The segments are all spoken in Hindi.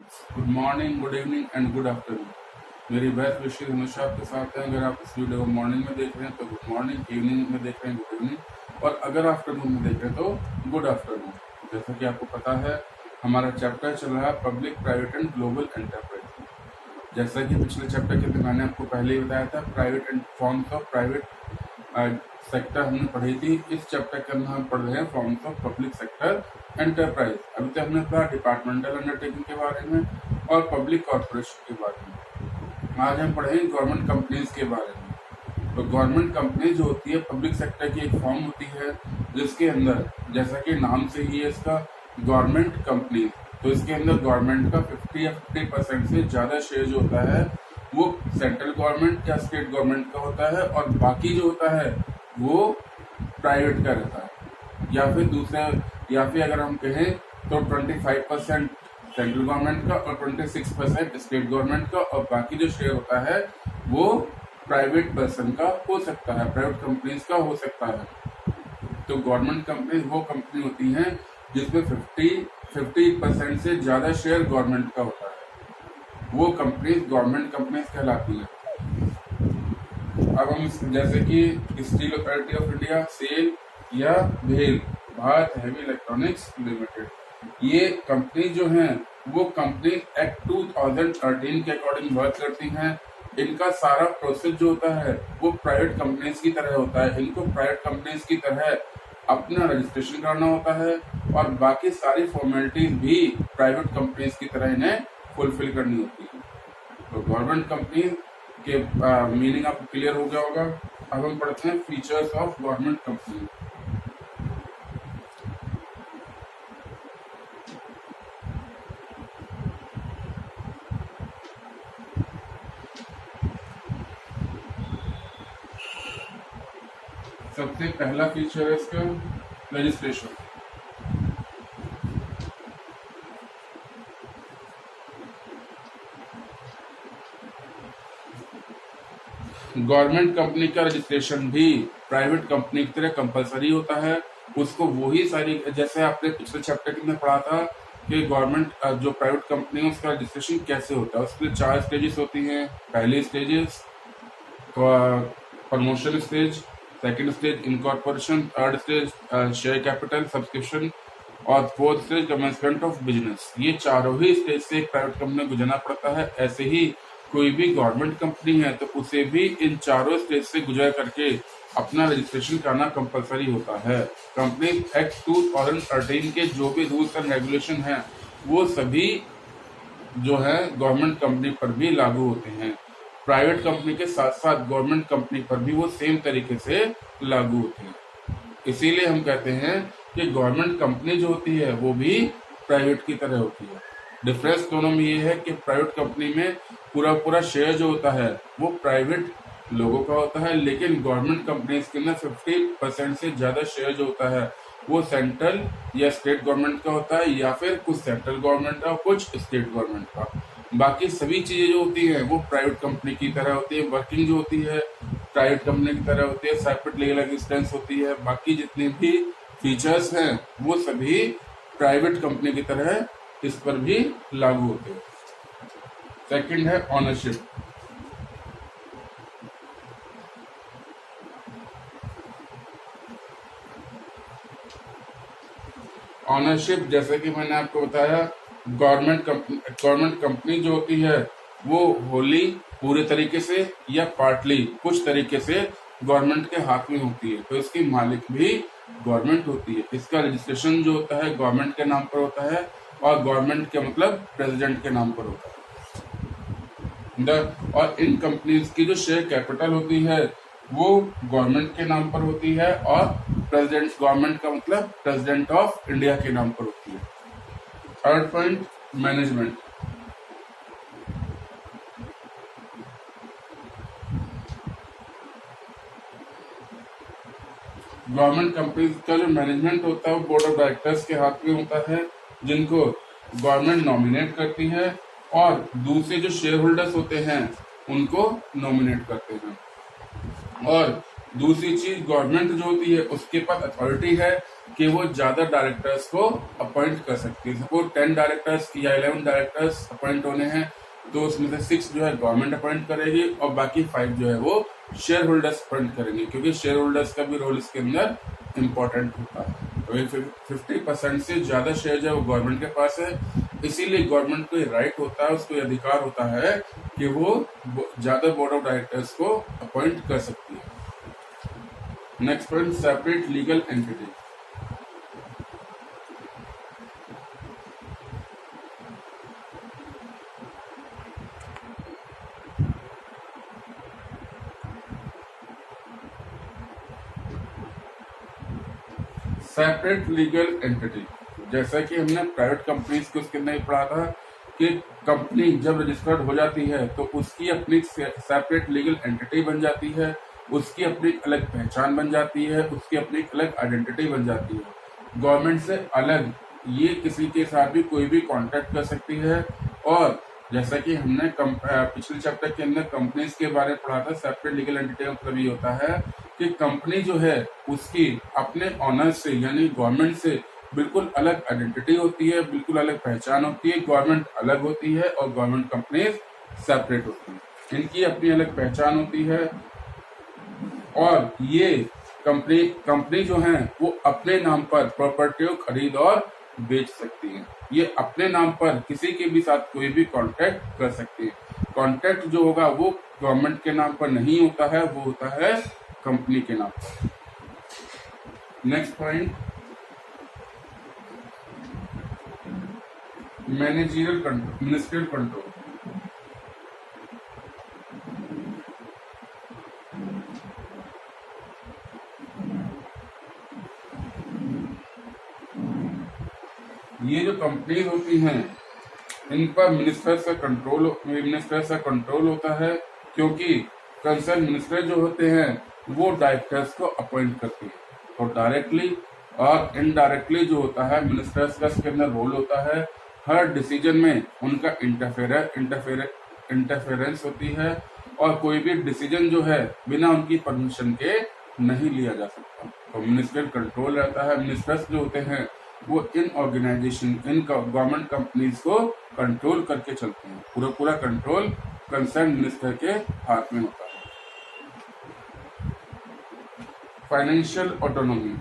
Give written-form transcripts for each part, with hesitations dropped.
Good morning, good evening and good afternoon. मेरी बेस्ट विशेष हमेशा आपके साथ हैं। अगर आप इस वीडियो को मॉर्निंग में देख रहे हैं तो गुड मॉर्निंग, इवनिंग में देख रहे हैं गुड इवनिंग, और अगर आफ्टरनून में देख रहे हैं तो गुड आफ्टरनून। जैसा कि आपको पता है, हमारा चैप्टर चल रहा है public, private and global enterprise. जैसा कि पिछले चैप्टर के मैंने आपको पहले ही बताया था, private and forms of private sector हमने पढ़ी थी। इस चैप्टर के अंदर हम पढ़ रहे हैं forms of public sector enterprise. अभी तक हमने पढ़ा डिपार्टमेंटल अंडरटेकिंग के बारे में और पब्लिक कॉर्पोरेशन के बारे में। आज हम पढ़ेंगे गवर्नमेंट कंपनीज के बारे में। तो गवर्नमेंट कंपनी जो होती है पब्लिक सेक्टर की एक फॉर्म होती है, जिसके अंदर, जैसा कि नाम से ही है इसका, गवर्नमेंट कंपनी, तो इसके अंदर गवर्नमेंट का 50 या 50% से ज्यादा शेयर जो होता है वो सेंट्रल गवर्नमेंट या स्टेट गवर्नमेंट का होता है, और बाकी जो होता है वो प्राइवेट का रहता है। या फिर अगर हम कहें तो 25% सेंट्रल गवर्नमेंट का और 26% स्टेट गवर्नमेंट का, और बाकी जो शेयर होता है वो प्राइवेट पर्सन का हो सकता है, प्राइवेट कंपनीज का हो सकता है। तो गवर्नमेंट कंपनी वो कंपनी होती हैं जिसमें 50% से ज्यादा शेयर गवर्नमेंट का होता है, वो कंपनीज गवर्नमेंट कंपनीज कहलाती है। अब हम जैसे कि steel authority of India, SAIL या भेल, भारत हेवी इलेक्ट्रॉनिक्स लिमिटेड, ये कंपनी जो है वो कंपनी एक्ट 2013 के अकॉर्डिंग वर्क करती हैं। इनका सारा प्रोसेस जो होता है वो प्राइवेट कंपनीज की तरह होता है। इनको प्राइवेट कंपनीज की तरह अपना रजिस्ट्रेशन करना होता है, और बाकी सारी फॉर्मेलिटीज भी प्राइवेट कंपनीज की तरह इन्हें फुलफिल करनी होती है। तो गवर्नमेंट कंपनी के मीनिंग आपको क्लियर हो गया होगा। अब हम पढ़ते हैं फीचर्स ऑफ गवर्नमेंट कंपनी। सबसे पहला फीचर है इसका रजिस्ट्रेशन। गवर्नमेंट कंपनी का रजिस्ट्रेशन भी प्राइवेट कंपनी की तरह कंपलसरी होता है। उसको वही सारी, जैसे आपने पिछले चैप्टर के अंदर पढ़ा था कि गवर्नमेंट जो प्राइवेट कंपनी है उसका रजिस्ट्रेशन कैसे होता है। उसके 4 स्टेजेस होती हैं। पहली stages promotion stage, second stage incorporation, third stage share capital subscription, और fourth stage commencement of business. ये चारों ही स्टेज से एक प्राइवेट कंपनी को गुजरना पड़ता है। ऐसे ही कोई भी गवर्नमेंट कंपनी है तो उसे भी इन चारों स्टेज से गुजर करके अपना रजिस्ट्रेशन करना कंपलसरी होता है। कंपनी एक्ट 2013 के जो भी रूल्स एंड रेगुलेशन हैं वो सभी जो है गवर्नमेंट कंपनी पर भी लागू होते हैं। प्राइवेट कंपनी के साथ साथ गवर्नमेंट कंपनी पर भी वो सेम तरीके से लागू होते हैं। इसीलिए हम कहते हैं कि गवर्नमेंट कंपनी जो होती है वो भी प्राइवेट की तरह होती है। डिफरेंस दोनों में ये है कि प्राइवेट कंपनी में पूरा शेयर जो होता है वो प्राइवेट लोगों का होता है, लेकिन गवर्नमेंट कंपनी के अंदर 50% से ज्यादा शेयर जो होता है वो सेंट्रल या स्टेट गवर्नमेंट का होता है, या फिर कुछ सेंट्रल गवर्नमेंट का, कुछ स्टेट गवर्नमेंट का। बाकी सभी चीजें जो होती है वो प्राइवेट कंपनी की तरह होती है। वर्किंग जो होती है प्राइवेट कंपनी की तरह होती है। सेपरेट लीगल एग्जिस्टेंस होती है। बाकी जितने भी फीचर्स हैं वो सभी प्राइवेट कंपनी की तरह इस पर भी लागू होते हैं। सेकंड है ऑनरशिप। ऑनरशिप, जैसे कि मैंने आपको बताया, गवर्नमेंट कंपनी जो होती है वो होली, पूरे तरीके से या पार्टली, कुछ तरीके से गवर्नमेंट के हाथ में होती है। तो इसकी मालिक भी गवर्नमेंट होती है। इसका रजिस्ट्रेशन जो होता है गवर्नमेंट के नाम पर होता है, और गवर्नमेंट के मतलब प्रेसिडेंट के नाम पर होता है। और इन कंपनीज की जो शेयर कैपिटल होती है वो गवर्नमेंट के नाम पर होती है, और प्रेसिडेंट, गवर्नमेंट का मतलब प्रेसिडेंट ऑफ इंडिया के नाम पर होती है। Third point, management. Government company का जो मैनेजमेंट होता है वो बोर्ड ऑफ डायरेक्टर्स के हाथ में होता है, जिनको गवर्नमेंट नॉमिनेट करती है, और दूसरे जो शेयर होल्डर्स होते हैं उनको नॉमिनेट करते हैं। और दूसरी चीज, गवर्नमेंट जो होती है उसके पास अथॉरिटी है कि वो ज्यादा डायरेक्टर्स को अपॉइंट कर सकती है। सपोज 10 डायरेक्टर्स या 11 डायरेक्टर्स अपॉइंट होने हैं, तो उसमें से 6 जो है गवर्नमेंट अपॉइंट करेगी और बाकी 5 जो है वो शेयर होल्डर्स अपॉइंट करेंगे, क्योंकि शेयर होल्डर्स का भी रोल इसके अंदर इम्पोर्टेंट होता है। तो 50% से ज्यादा शेयर जो है वो गवर्नमेंट के पास है, इसीलिए गवर्नमेंट को राइट होता है, उसको अधिकार होता है कि वो ज्यादा बोर्ड ऑफ डायरेक्टर्स को अपॉइंट कर सकती है। Next point, separate legal entity. Separate legal entity, जैसा कि हमने प्राइवेट कंपनीज को उसके अंदर पढ़ा था कि कंपनी जब रजिस्टर्ड हो जाती है तो उसकी अपनी सेपरेट लीगल एंटिटी बन जाती है, उसकी अपनी अलग पहचान बन जाती है, उसकी अपनी अलग आइडेंटिटी बन जाती है, गवर्नमेंट से अलग। ये किसी के साथ भी कोई भी कांटेक्ट कर सकती है। और जैसा कि हमने पिछले चैप्टर के अंदर कंपनीज के बारे में पढ़ा था, सेपरेट लीगल एंटिटी का मतलब ये होता है कि कंपनी जो है उसकी अपने ऑनर से यानी गवर्नमेंट से बिल्कुल अलग आइडेंटिटी होती है, बिल्कुल अलग पहचान होती है। गवर्नमेंट अलग होती है और गवर्नमेंट कंपनीज सेपरेट होती है, इनकी अपनी अलग पहचान होती है। और ये कंपनी जो है वो अपने नाम पर प्रॉपर्टी को खरीद और बेच सकती है। ये अपने नाम पर किसी के भी साथ कोई भी कॉन्ट्रैक्ट कर सकती है। कॉन्ट्रैक्ट जो होगा वो गवर्नमेंट के नाम पर नहीं होता है, वो होता है कंपनी के नाम पर। Next point, managerial control, ministerial control. ये जो कंपनीज होती हैं इन पर मिनिस्टर्स का कंट्रोल होता है, क्योंकि कंसर्न मिनिस्टर जो होते हैं वो डायरेक्टर्स को अपॉइंट करते हैं। तो डायरेक्टली और इनडायरेक्टली जो होता है मिनिस्टर्स का इसके अंदर रोल होता है। हर डिसीजन में उनका इंटरफेरेंस होती है और कोई भी डिसीजन जो है बिना उनकी परमिशन के नहीं लिया जा सकता। तो मिनिस्ट्रियल कंट्रोल रहता है। मिनिस्टर्स जो होते हैं वो इन गवर्नमेंट कंपनीज को कंट्रोल करके चलते हैं। पूरा कंट्रोल कंसर्न मिनिस्टर के हाथ में होता है। फाइनेंशियल ऑटोनॉमी,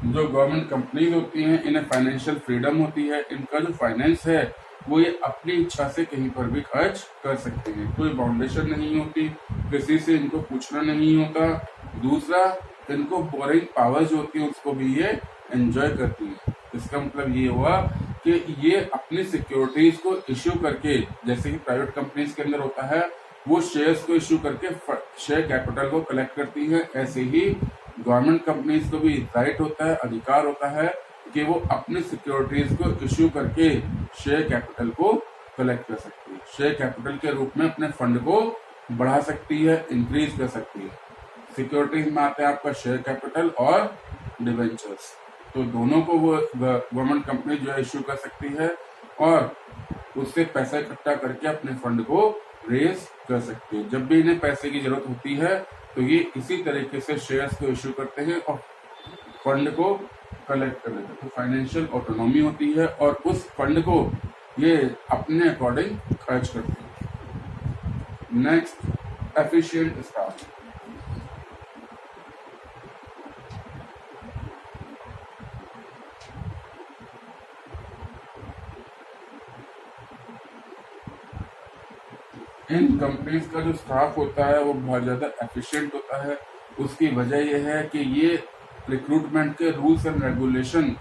जो गवर्नमेंट कंपनीज होती हैं इन्हें फाइनेंशियल फ्रीडम होती है। इनका जो फाइनेंस है वो ये अपनी इच्छा से कहीं पर भी खर्च कर सकते हैं, कोई बाउंडेशन नहीं होती, किसी से इनको पूछना नहीं होता। दूसरा, इनको बोरिंग पावर जो होती है उसको भी ये एंजॉय करती है। इसका मतलब ये हुआ कि ये अपनी सिक्योरिटीज को इश्यू करके, जैसे कि प्राइवेट कंपनीज के अंदर होता है वो शेयर्स को इश्यू करके शेयर कैपिटल को कलेक्ट करती है, ऐसे ही गवर्नमेंट कंपनीज को भी राइट होता है, अधिकार होता है कि वो अपनी सिक्योरिटीज को इश्यू करके शेयर कैपिटल को कलेक्ट कर सकती है। शेयर कैपिटल के रूप में अपने फंड को बढ़ा सकती है, इंक्रीज कर सकती है। सिक्योरिटीज में आते हैं आपका शेयर कैपिटल और डिवेंचर्स, तो दोनों को वो गवर्नमेंट कंपनी जो है इश्यू कर सकती है और उससे पैसा इकट्ठा करके अपने फंड को रेज कर सकती है। जब भी इन्हें पैसे की जरूरत होती है तो ये इसी तरीके से शेयर्स को इश्यू करते हैं और फंड को कलेक्ट कर लेते हैं। तो फाइनेंशियल ऑटोनॉमी होती है और उस फंड को ये अपने अकॉर्डिंग खर्च करते हैं। Next, efficient staff. इन कंपनीज का जो स्टाफ होता है वो बहुत ज्यादा एफिशिएंट होता है। उसकी वजह यह है कि ये रिक्रूटमेंट के रूल्स एंड रेगुलेशन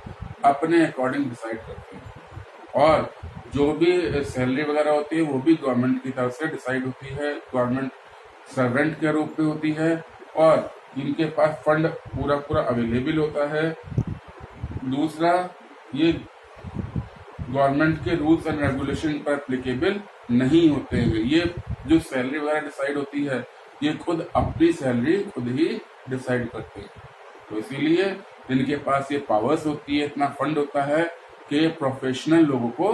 अपने अकॉर्डिंग डिसाइड करते हैं और जो भी सैलरी वगैरह होती है वो भी गवर्नमेंट की तरफ से डिसाइड होती है, गवर्नमेंट सर्वेंट के रूप में होती है और इनके पास फंड पूरा अवेलेबल होता है। दूसरा, ये गवर्नमेंट के रूल्स एंड रेगुलेशन पर एप्लीकेबल नहीं होते हैं। ये जो सैलरी वगैरह डिसाइड होती है ये खुद अपनी सैलरी खुद ही डिसाइड करते हैं। तो इसीलिए इनके पास ये पावर्स होती है, इतना फंड होता है कि प्रोफेशनल लोगों को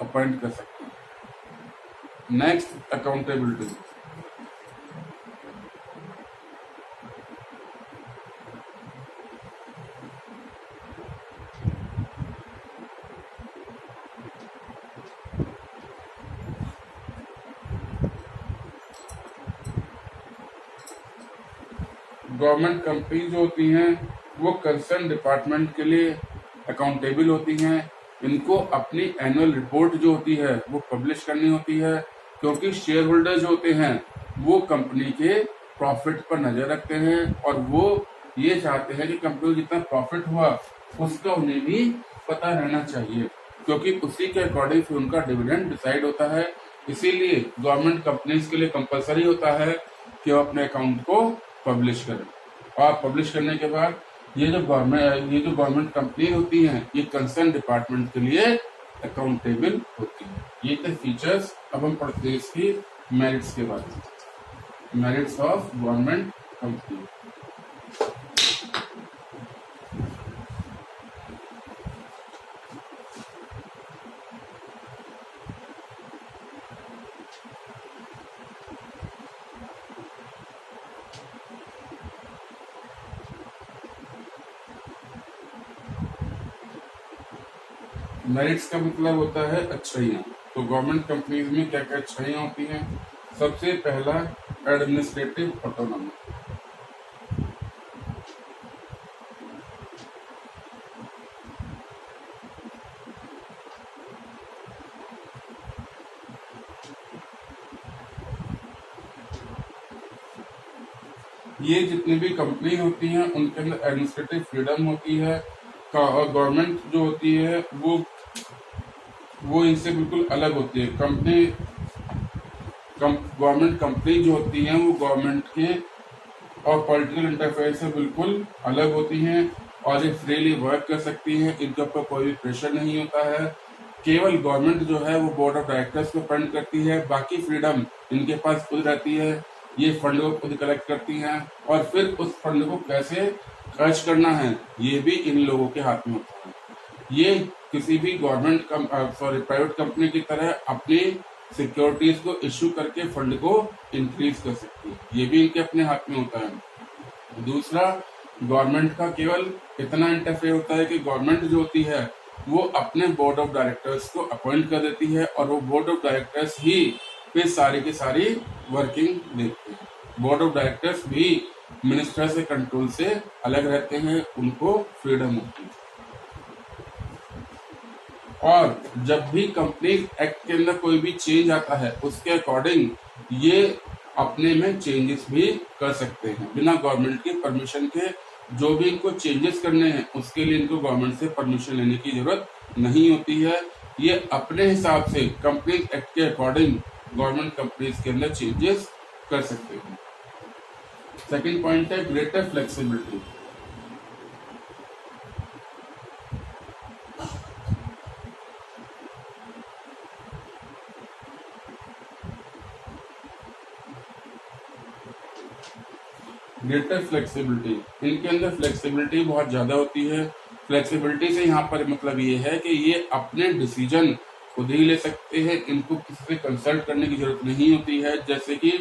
अपॉइंट कर सकते हैं। Next, accountability. गवर्नमेंट कंपनी जो होती हैं वो कंसर्न डिपार्टमेंट के लिए अकाउंटेबल होती हैं। इनको अपनी एनुअल रिपोर्ट जो होती है वो पब्लिश करनी होती है, क्योंकि शेयर होल्डर जो होते हैं वो कंपनी के प्रॉफिट पर नजर रखते हैं और वो ये चाहते हैं कि कंपनी को जितना प्रॉफिट हुआ उसका उन्हें भी पता रहना चाहिए, क्योंकि उसी के अकॉर्डिंग फिर उनका डिविडेंड डिसाइड होता है। इसीलिए गवर्नमेंट कंपनीज के लिए कंपलसरी होता है कि वो अपने अकाउंट को पब्लिश करें। और पब्लिश करने के बाद ये जो गवर्नमेंट कंपनी होती हैं ये कंसर्न डिपार्टमेंट के लिए अकाउंटेबल होती है। ये थे फीचर्स। अब हम पढ़ते हैं इसकी मेरिट्स के बारे में। Merits of government company. Merits का मतलब होता है अच्छाइयाँ। तो गवर्नमेंट कंपनीज में क्या क्या अच्छाइयाँ होती हैं? सबसे पहला, एडमिनिस्ट्रेटिव ऑटोनॉमी। ये जितनी भी कंपनी होती हैं उनके अंदर एडमिनिस्ट्रेटिव फ्रीडम होती है। और गवर्नमेंट जो होती है वो इनसे बिल्कुल अलग होती है। गवर्नमेंट कंपनी जो होती हैं वो गवर्नमेंट के और पॉलिटिकल इंटरफेयर से बिल्कुल अलग होती हैं और ये फ्रीली वर्क कर सकती हैं। इनके ऊपर कोई भी प्रेशर नहीं होता है। केवल गवर्नमेंट जो है वो बोर्ड ऑफ डायरेक्टर्स को अपॉइंट करती है, बाकी फ्रीडम इनके पास खुद रहती है। ये फंड को खुद कलेक्ट करती हैं और फिर उस फंड को कैसे खर्च करना है ये भी इन लोगों के हाथ में होता है। ये किसी भी प्राइवेट कंपनी की तरह अपनी सिक्योरिटीज को इश्यू करके फंड को इंक्रीज कर सकती है। ये भी इनके अपने हाथ में होता है। दूसरा, गवर्नमेंट का केवल इतना इंटरफेयर होता है कि गवर्नमेंट जो होती है वो अपने बोर्ड ऑफ डायरेक्टर्स को अपॉइंट कर देती है और वो बोर्ड ऑफ डायरेक्टर्स ही फिर सारी की सारी वर्किंग देखते हैं। बोर्ड ऑफ डायरेक्टर्स भी मिनिस्टर से कंट्रोल से अलग रहते हैं, उनको फ्रीडम होती है। और जब भी कंपनी एक्ट के अंदर कोई भी चेंज आता है उसके अकॉर्डिंग ये अपने में चेंजेस भी कर सकते हैं बिना गवर्नमेंट की परमिशन के। जो भी इनको चेंजेस करने हैं उसके लिए इनको गवर्नमेंट से परमिशन लेने की जरूरत नहीं होती है। ये अपने हिसाब से कंपनी एक्ट के अकॉर्डिंग गवर्नमेंट कंपनीज के अंदर चेंजेस कर सकते हैं। सेकंड पॉइंट है ग्रेटर फ्लेक्सिबिलिटी। ग्रेटर फ्लेक्सिबिलिटी, इनके अंदर फ्लेक्सिबिलिटी बहुत ज्यादा होती है। फ्लेक्सिबिलिटी से यहाँ पर मतलब ये है कि ये अपने डिसीजन खुद ही ले सकते हैं, इनको किसी से कंसल्ट करने की जरूरत नहीं होती है। जैसे कि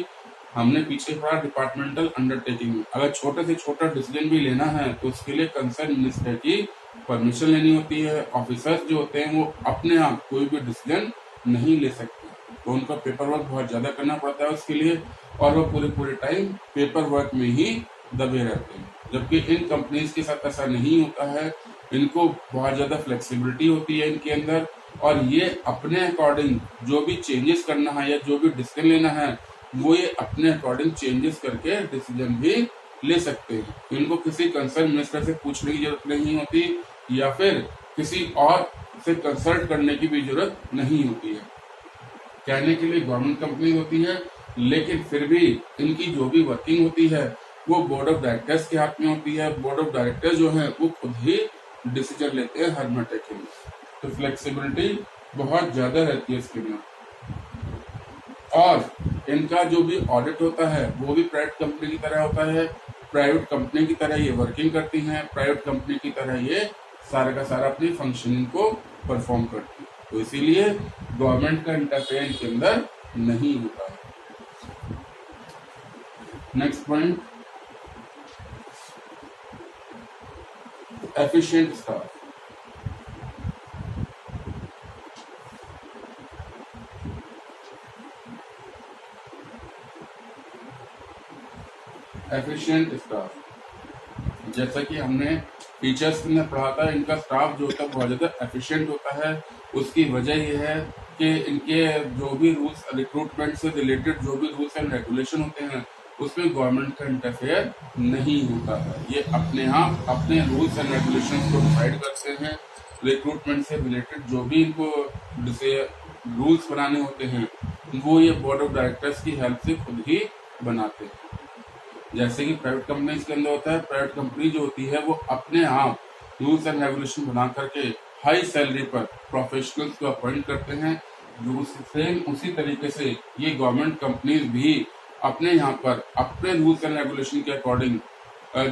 हमने पीछे पढ़ा डिपार्टमेंटल अंडरटेकिंग में, अगर छोटे से छोटा डिसीजन भी लेना है तो उसके लिए कंसर्न मिनिस्टर की परमिशन लेनी होती है। ऑफिसर्स जो होते हैं वो अपने आप कोई भी डिसीजन नहीं ले सकते, तो उनका पेपर वर्क बहुत ज्यादा करना पड़ता है उसके लिए और वो पूरे टाइम पेपर वर्क में ही दबे रहते हैं। जबकि इन कंपनीज के साथ ऐसा नहीं होता है, इनको बहुत ज्यादा फ्लेक्सिबिलिटी होती है इनके अंदर और ये अपने अकॉर्डिंग जो भी चेंजेस करना है या जो भी डिसीजन लेना है वो ये अपने अकॉर्डिंग चेंजेस करके डिसीजन भी ले सकते हैं। इनको किसी कंसर्न मिनिस्टर से पूछने की जरूरत नहीं होती या फिर किसी और से कंसल्ट करने की भी जरूरत नहीं होती है। कहने के लिए गवर्नमेंट कंपनी होती है लेकिन फिर भी इनकी जो भी वर्किंग होती है वो बोर्ड ऑफ डायरेक्टर्स के हाथ में होती है। बोर्ड ऑफ डायरेक्टर्स जो है वो खुद ही डिसीजन लेते हैं हर मैटर के लिए। तो फ्लेक्सिबिलिटी बहुत ज्यादा रहती है इसके अंदर। और इनका जो भी ऑडिट होता है वो भी प्राइवेट कंपनी की तरह होता है। प्राइवेट कंपनी की तरह ये वर्किंग करती हैं, प्राइवेट कंपनी की तरह ये सारा का सारा अपनी फंक्शनिंग को परफॉर्म करती है। तो इसीलिए गवर्नमेंट का इंटरफेरेंस के अंदर नहीं होता है। Next point, efficient staff. Efficient staff, जैसा कि हमने टीचर्स ने पढ़ा था, इनका स्टाफ जो होता है बहुत ज़्यादा एफिशिएंट होता है। उसकी वजह यह है कि इनके जो भी रूल्स, रिक्रूटमेंट से रिलेटेड जो भी रूल्स एंड रेगुलेशन होते हैं उसमें गवर्नमेंट का इंटरफेयर नहीं होता है। ये अपने आप अपने रूल्स एंड रेगुलेशन को डिसाइड करते हैं। रिक्रूटमेंट से रिलेटेड जो भी इनको जैसे रूल्स बनाने होते हैं वो ये बोर्ड ऑफ डायरेक्टर्स की हेल्प से खुद ही बनाते हैं। जैसे कि प्राइवेट कंपनीज के अंदर होता है, प्राइवेट कंपनी जो होती है वो अपने आप रूल्स एंड रेगुलेशन बना करके हाई सैलरी पर प्रोफेशनल्स को अपॉइंट करते हैं। जो सेम उसी तरीके से ये गवर्नमेंट कंपनीज भी अपने यहाँ पर अपने रूल्स एंड रेगुलेशन के अकॉर्डिंग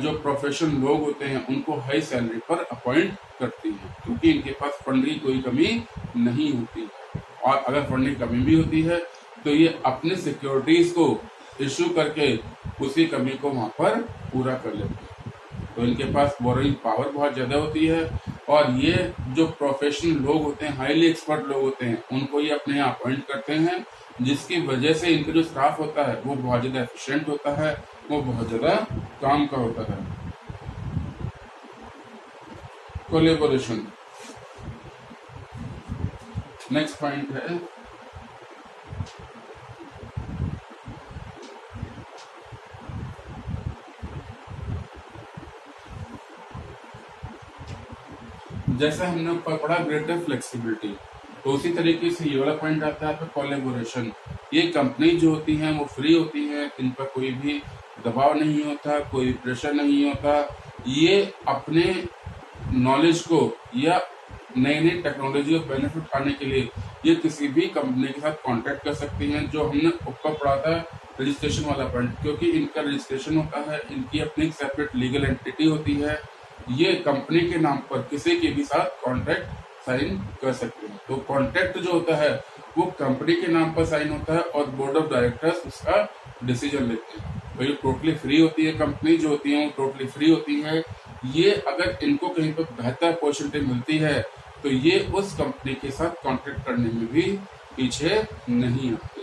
जो प्रोफेशनल लोग होते हैं उनको हाई सैलरी पर अपॉइंट करती है, क्योंकि इनके पास फंड की कोई कमी नहीं होती है। और अगर फंड की कमी भी होती है तो ये अपने सिक्योरिटीज को इश्यू करके उसी कमी को वहां पर पूरा कर लेते हैं। तो इनके पास बोरोइंग पावर बहुत ज्यादा होती है। और ये जो प्रोफेशनल लोग होते हैं, हाईली एक्सपर्ट लोग होते हैं, उनको ये अपने यहाँ अपॉइंट करते हैं, जिसकी वजह से इनका जो स्टाफ होता है वो बहुत ज्यादा एफिशिएंट होता है, वो बहुत ज्यादा काम का होता है। कोलैबोरेशन, नेक्स्ट पॉइंट है जैसे हमने ऊपर पढ़ा ग्रेटर फ्लेक्सिबिलिटी, तो उसी तरीके से ये वाला पॉइंट आता है कोलैबोरेशन। ये कंपनी जो होती हैं वो फ्री होती हैं, इन पर कोई भी दबाव नहीं होता, कोई प्रेशर नहीं होता। ये अपने नॉलेज को या नई नई टेक्नोलॉजी को बेनिफिट उठाने के लिए ये किसी भी कंपनी के साथ कांटेक्ट कर सकती हैं। जो हमने ऊपर पढ़ा था रजिस्ट्रेशन वाला पॉइंट, क्योंकि इनका रजिस्ट्रेशन होता है, इनकी अपनी सेपरेट लीगल एंटिटी होती है, ये कंपनी के नाम पर किसी के भी साथ कॉन्ट्रैक्ट साइन कर सकते हैं। तो कॉन्ट्रैक्ट जो होता है वो कंपनी के नाम पर साइन होता है और बोर्ड ऑफ डायरेक्टर्स उसका डिसीजन लेते हैं। तो ये टोटली फ्री होती है, कंपनी जो होती है वो टोटली फ्री होती है। ये अगर इनको कहीं पर बेहतर अपॉर्चुनिटी मिलती है तो ये उस कंपनी के साथ कॉन्ट्रैक्ट करने में भी पीछे नहीं आते,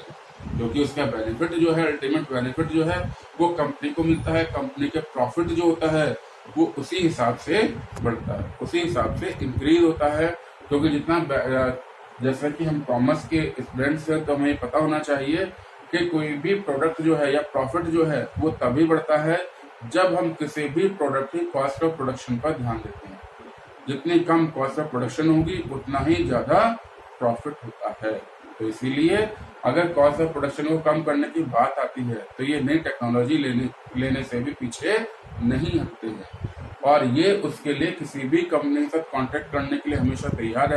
क्योंकि उसका बेनिफिट जो है, अल्टीमेट बेनिफिट जो है वो कंपनी को मिलता है। कंपनी के प्रॉफिट जो होता है वो उसी हिसाब से बढ़ता है, उसी हिसाब से इंक्रीज होता है। क्योंकि जितना जैसा कि हम कॉमर्स के स्टूडेंट्स हैं तो हमें पता होना चाहिए कि कोई भी प्रोडक्ट जो है या प्रॉफिट जो है वो तभी बढ़ता है जब हम किसी भी प्रोडक्ट की कॉस्ट ऑफ प्रोडक्शन पर ध्यान देते हैं। जितनी कम कॉस्ट ऑफ प्रोडक्शन होगी उतना ही ज्यादा प्रॉफिट होता है। तो इसीलिए अगर कॉस्ट ऑफ प्रोडक्शन को कम करने की बात आती है तो ये नई टेक्नोलॉजी लेने से भी पीछे नहीं हटते हैं। और ये उसके लिए किसी भी कंपनी के साथ कॉन्टेक्ट करने के लिए हमेशा तैयार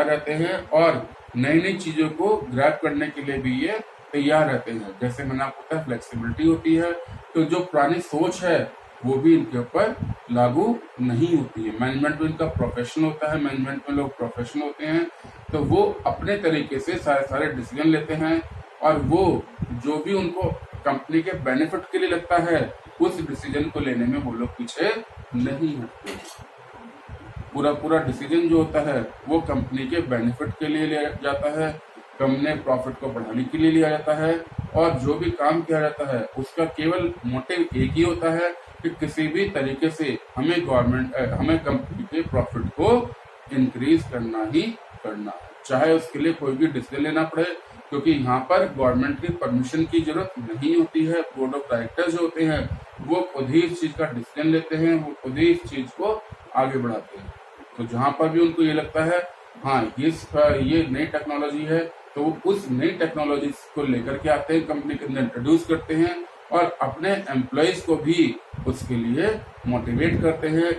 रहते हैं और नई नई चीजों को ग्रैब करने के लिए भी ये तैयार रहते हैं। जैसे मैंने आपको बताया फ्लेक्सिबिलिटी होती है, तो जो पुरानी सोच है वो भी इनके ऊपर लागू नहीं होती है। मैनेजमेंट में इनका प्रोफेशनल होता है, मैनेजमेंट में लोग प्रोफेशनल होते हैं, तो वो अपने तरीके से सारे डिसीजन लेते हैं और वो जो भी उनको कंपनी के बेनिफिट के लिए लगता है उस डिसीजन को लेने में वो लोग पीछे नहीं हटते। पूरा डिसीजन जो होता है वो कंपनी के बेनिफिट के लिए लिया जाता है, कंपनी प्रॉफिट को बढ़ाने के लिए लिया जाता है। और जो भी काम किया जाता है उसका केवल मोटिव एक ही होता है कि किसी भी तरीके से हमें कंपनी के प्रॉफिट को इंक्रीज करना ही करना है, चाहे उसके लिए कोई भी डिसीजन लेना पड़े। क्योंकि यहाँ पर गवर्नमेंट की परमिशन की जरूरत नहीं होती है। बोर्ड ऑफ डायरेक्टर्स जो होते हैं वो खुद ही इस चीज का डिसीजन लेते हैं, वो खुद ही इस चीज को आगे बढ़ाते हैं। तो जहाँ पर भी उनको ये लगता है हाँ ये नई टेक्नोलॉजी है, तो वो उस नई टेक्नोलॉजी को लेकर के आते हैं, कंपनी के अंदर इंट्रोड्यूस करते हैं और अपने एम्प्लॉयज को भी उसके लिए मोटिवेट करते हैं।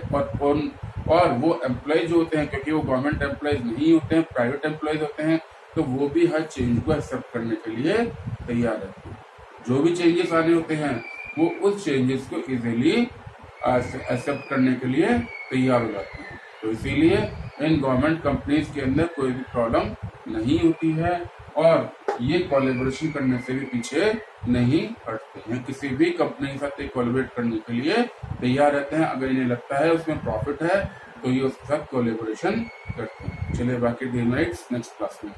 और वो एम्प्लॉय जो होते हैं, क्योंकि वो गवर्नमेंट एम्प्लॉयज नहीं होते हैं, प्राइवेट एम्प्लॉयज होते हैं, तो वो भी हर चेंज को एक्सेप्ट करने के लिए तैयार रहते हैं। जो भी चेंजेस आने होते हैं वो उस चेंजेस को इजीली एक्सेप्ट करने के लिए तैयार हो जाते हैं। तो इसीलिए इन गवर्नमेंट कंपनीज के अंदर कोई भी प्रॉब्लम नहीं होती है और ये कोलैबोरेशन करने से भी पीछे नहीं हटते हैं। किसी भी कंपनी के साथ कोलैबोरेट करने के लिए तैयार रहते हैं। अगर इन्हें लगता है उसमें प्रॉफिट है तो ये उसके साथ कोलैबोरेशन करते हैं। चलिए बाकी डीमेरिट्स नेक्स्ट क्लास में।